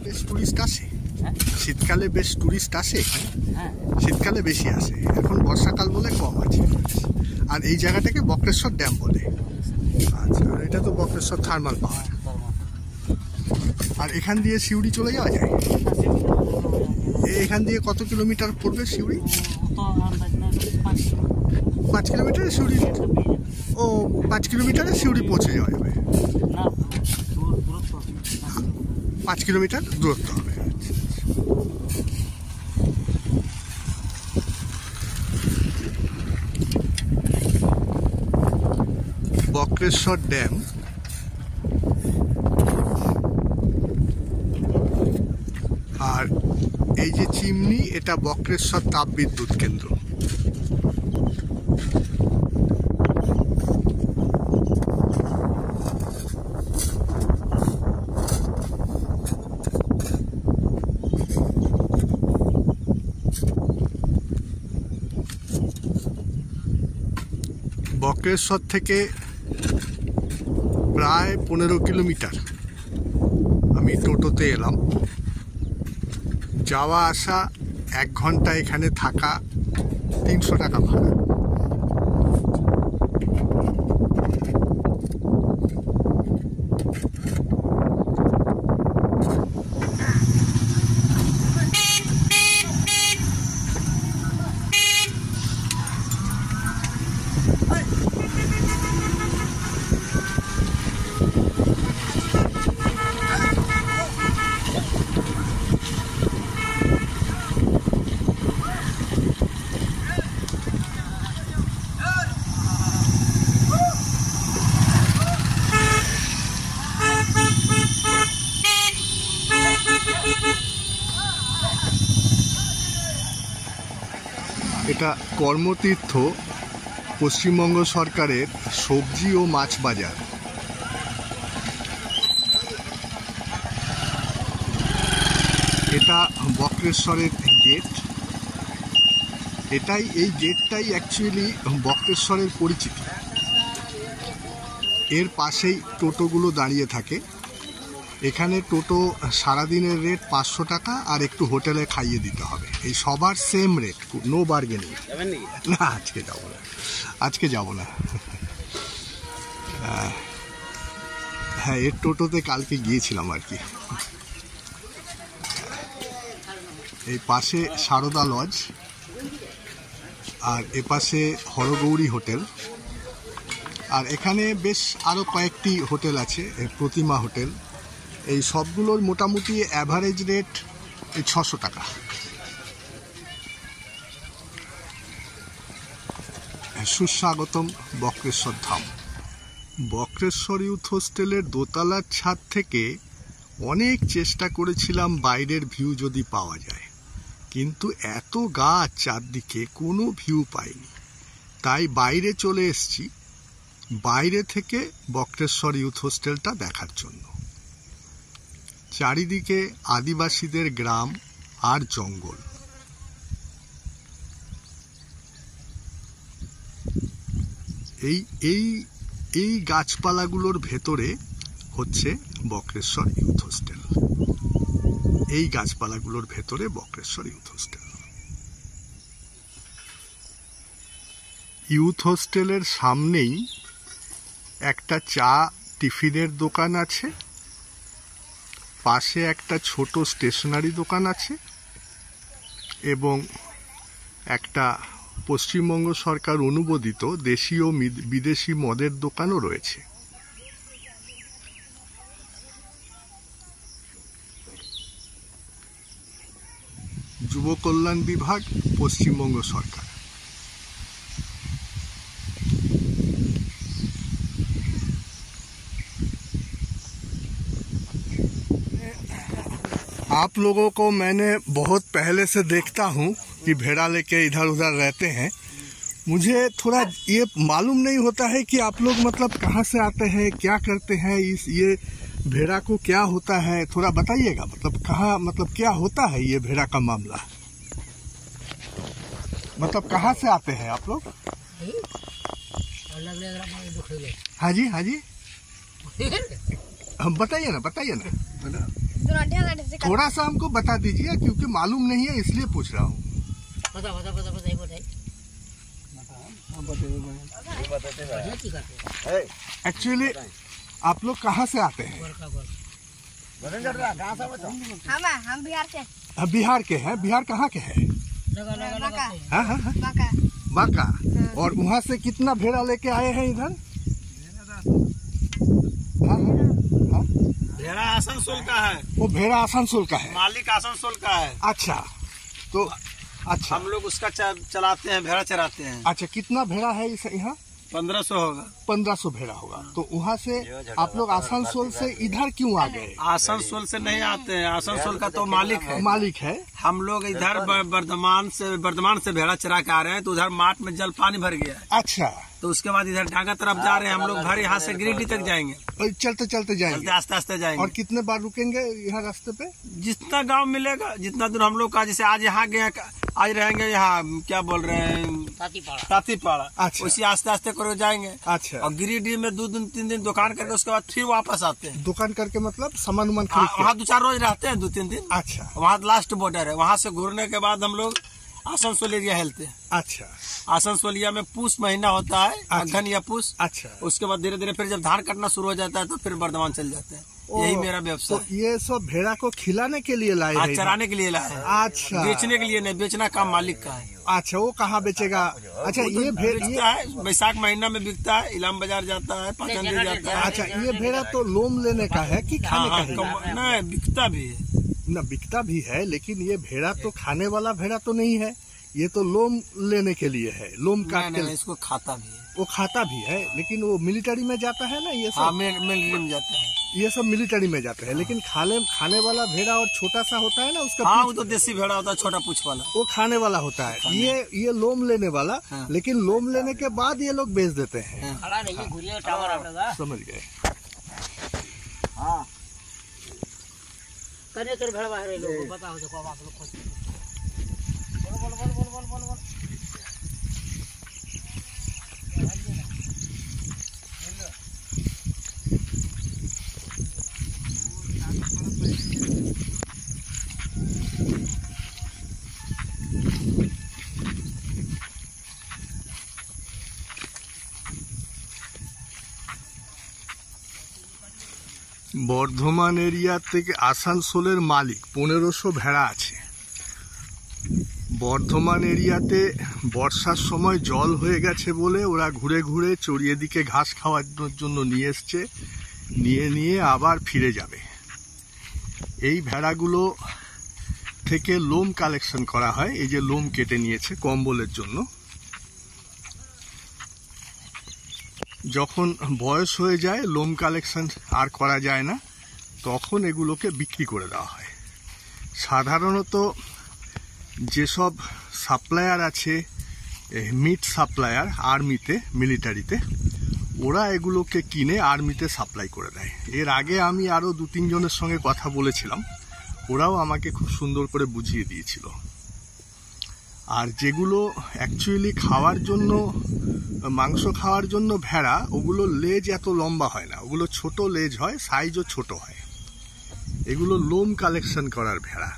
বেশ টুরিস্ট আসে, শীতকালে বেশ টুরিস্ট আসে, শীতকালে বেশি আসে, এখন বর্ষাকাল বলে কম আছে। আর এই জায়গাটাকে বক্রেশ্বর ড্যাম বলে। আচ্ছা, এটা তো বক্রেশ্বর থার্মাল পাওয়ার। আর এখান দিয়ে সিউড়ি চলে যাওয়া যায়? এখান দিয়ে কত কিলোমিটার পড়বে সিউড়ি? 5 কিলোমিটারে সিউড়ি? ও, 5 কিলোমিটারে সিউড়ি পৌঁছে যাওয়া যাবে? 5 কিলোমিটার দূরত্ব হবে। বক্রেশ্বর ড্যাম আর এই যে চিমনি, এটা বক্রেশ্বর তাপবিদ্যুৎ কেন্দ্র। বক্রেশ্বর থেকে প্রায় 15 কিলোমিটার আমি টোটোতে এলাম। যাওয়া আসা 1 ঘন্টা, এখানে থাকা 300 টাকা ভাড়া। এটা কর্মতীর্থ পশ্চিমবঙ্গ সরকারের সবজি ও মাছ বাজার। এটা বক্রেশ্বরের গেট। এই গেটটাই অ্যাকচুয়ালি বক্রেশ্বরের পরিচিতি। এর পাশেই টোটোগুলো দাঁড়িয়ে থাকে। এখানে টোটো সারাদিনের রেট 500 টাকা, আর একটু হোটেলে খাইয়ে দিতে হবে। এই সবার সেম রেট, নো বার্গেনিং। না, আজকে যাব না। হ্যাঁ, এর টোটোতে কালকে গিয়েছিলাম আর কি। এই পাশে সারদা লজ, আর এপাশে হরগৌরী হোটেল। আর এখানে বেশ আরও কয়েকটি হোটেল আছে, প্রতিমা হোটেল। এই সবগুলোর মোটামুটি অ্যাভারেজ রেট 600 টাকা। সুস্বাগতম বক্রেশ্বর ধাম। বক্রেশ্বর ইউথ হোস্টেলের দোতলার ছাদ থেকে অনেক চেষ্টা করেছিলাম বাইরের ভিউ যদি পাওয়া যায়, কিন্তু এত গাছ চারদিকে, কোনো ভিউ পাইনি। তাই বাইরে চলে এসেছি, বাইরে থেকে বক্রেশ্বর ইউথ হোস্টেলটা দেখার জন্য। চারিদিকে আদিবাসীদের গ্রাম আর জঙ্গল। এই গাছপালাগুলোর ভেতরে হচ্ছে বক্রেশ্বর ইউথ হোস্টেল। এই গাছপালাগুলোর ভেতরে বক্রেশ্বর ইউথ হোস্টেল। ইউথ হোস্টেলের সামনেই একটা চা টিফিনের দোকান আছে, পাশে একটা ছোট স্টেশনারি দোকান আছে, এবং একটা পশ্চিমবঙ্গ সরকার অনুমোদিত দেশি ও বিদেশি মদের দোকানও রয়েছে। যুব কল্যাণ বিভাগ, পশ্চিমবঙ্গ সরকার। आप लोगों को मैंने बहुत पहले से देखता हूँ कि भेड़ा लेके इधर उधर रहते हैं। मुझे थोड़ा ये मालूम नहीं होता है कि आप लोग मतलब कहाँ से आते हैं, क्या करते हैं, ये भेड़ा को क्या होता है, थोड़ा बताइएगा। मतलब कहाँ, मतलब क्या होता है ये भेड़ा का मामला, मतलब कहाँ से आते हैं आप लोग? हाँ जी, हाँ जी, बताइए ना, बताइए ना। थोड़ा सा हमको बता दीजिए, क्योंकि मालूम नहीं है इसलिए पूछ रहा हूँ। एक्चुअली आप लोग कहाँ से आते हैं? हम बिहार से। बिहार के हैं? बिहार कहाँ के हैं? बांका। और वहाँ से कितना भेड़ा लेके आए हैं इधर? भेड़ा आसनसोल का है। वो भेड़ा आसनसोल का है, मालिक आसनसोल का है। अच्छा, तो अच्छा हम लोग उसका चलाते हैं, भेड़ा चराते हैं। अच्छा, कितना भेड़ा है इस यहाँ? 1500 होगा। 1500 भेड़ा होगा। तो वहाँ से आप लोग आसनसोल से इधर क्यों आ गए? आसनसोल से नहीं आते हैं, आसनसोल का तो मालिक है। हम लोग इधर वर्धमान से भेड़ा चरा के आ रहे हैं, तो उधर माट में जल पानी भर गया है। अच्छा, तो उसके बाद इधर ढाका तरफ जा रहे हैं हम लोग। भर यहाँ से गिरिडीह तक जाएंगे, चलते चलते जाएंगे, आस्ते आस्ते जाएंगे। और कितने बार रुकेंगे यहाँ रास्ते पे? जितना गांव मिलेगा, जितना दूर हम लोग का। जैसे आज यहाँ गए, आज रहेंगे यहाँ, क्या बोल रहे हैं, तातीपाड़ा। अच्छा, उसी आस्ते आस्ते कर जाएंगे। अच्छा, और गिरिडीह में 2-3 दिन दुकान करके उसके बाद फिर वापस आते हैं। दुकान करके मतलब सामान उमान खरीद के? वहाँ 2-4 रोज रहते हैं, 2-3 दिन। अच्छा, वहाँ लास्ट बॉर्डर है। वहाँ से घूरने के बाद हम लोग आसनसोल एरिया हेलते हैं। अच्छा, आसनसोलिया में पूस महीना होता है, अगहन या पूस। अच्छा, उसके बाद धीरे धीरे फिर जब धान कटना शुरू हो जाता है तो फिर वर्धमान चल जाते हैं। यही मेरा व्यवसाय। तो ये सब भेड़ा को खिलाने के लिए लाए हैं? चराने के लिए लाए हैं। अच्छा, बेचने के लिए नहीं, बेचना काम मालिक का है। अच्छा, वो कहाँ बेचेगा? अच्छा, ये भेड़ा है, बैसाख महीना में बिकता है, इलाम बाजार जाता है, पाचन जाता है। अच्छा, ये भेड़ा तो लोम लेने का है कि खाने का है? नहीं, बिकता भी है। न बिकता भी है, लेकिन ये भेड़ा तो खाने वाला भेड़ा तो नहीं है, ये तो लोम लेने के लिए है। लोम काट के इसको खाता भी है। वो खाता भी है, लेकिन वो मिलिट्री में जाता है ना, ये सब मिलिट्री में जाता है। ये सब मिलिट्री में जाते हैं। लेकिन खाने वाला भेड़ा और छोटा सा होता है ना उसका। हाँ, वो तो देसी भेड़ा होता है, छोटा पूछ वाला, वो खाने वाला होता है। ये लोम लेने वाला। हाँ। लेकिन लोम लेने के बाद ये लोग बेच देते हैं। हाँ। समझ गए। हाँ, বর্ধমান এরিয়া থেকে আসানসোলের মালিক 1500 ভেড়া আছে। বর্ধমান এরিয়াতে বর্ষার সময় জল হয়ে গেছে বলে ওরা ঘুরে ঘুরে চড়িয়ে দিকে ঘাস খাওয়ার জন্য নিয়ে এসছে, নিয়ে আবার ফিরে যাবে। এই ভেড়াগুলো থেকে লোম কালেকশন করা হয়। এই যে লোম কেটে নিয়েছে কম্বলের জন্য। যখন বয়স হয়ে যায়, লোম কালেকশন আর করা যায় না, তখন এগুলোকে বিক্রি করে দেওয়া হয়। সাধারণত যেসব সাপ্লায়ার আছে, মিট সাপ্লায়ার, আর্মিতে, মিলিটারিতে, ওরা এগুলোকে কিনে আর্মিতে সাপ্লাই করে দেয়। এর আগে আমি আরও 2-3 জনের সঙ্গে কথা বলেছিলাম, ওরাও আমাকে খুব সুন্দর করে বুঝিয়ে দিয়েছিল। আর যেগুলো অ্যাকচুয়ালি খাওয়ার জন্য, মাংস খাওয়ার জন্য ভেড়া, ওগুলো লেজ এত লম্বা হয় না, ওগুলো ছোট লেজ হয়, সাইজও ছোট হয়। এগুলো লোম কালেকশন করার ভেড়া।